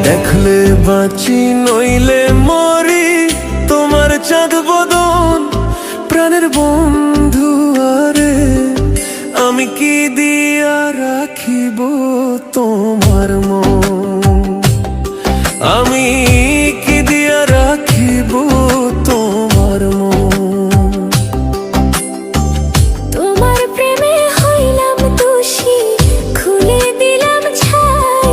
দেখলে বাঁচি নইলে মরি, তোমার চাঁদ বদন প্রাণের বন্ধু। আরে আমি কি দিয়া রাখিব তোমার মন, আমি কি দিয়া রাখিব তোমার মন। তোমার প্রেমে হইলাম দোষী, খুলে দিলাম ছাই।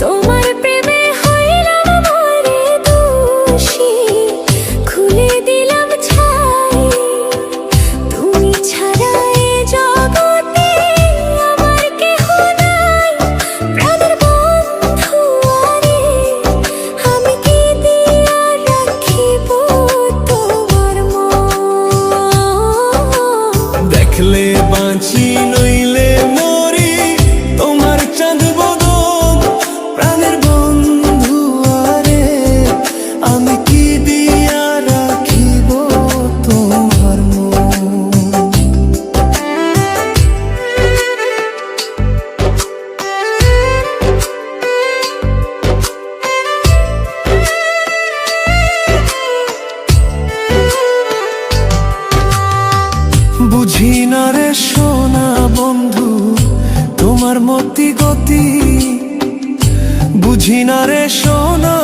তোমার প্রেমে হইলাম মরে দোষী, খুলে দিলাম ছাই। তুমি ছাড়া এ জগতে আমার কেহ নাই, প্রাণের বন্ধু। আরে আমি কি দিয়া রাখিব তোমার মন। দেখলে বাঁচি নইলে মরি, তোমার চাঁদ বদন প্রাণের বন্ধু। আরে আমি কি দিয়া রাখিব তোমার মন। বুঝি না রে সোনা বন্ধু তোমার মতি গতি, বুঝি না রে সোনা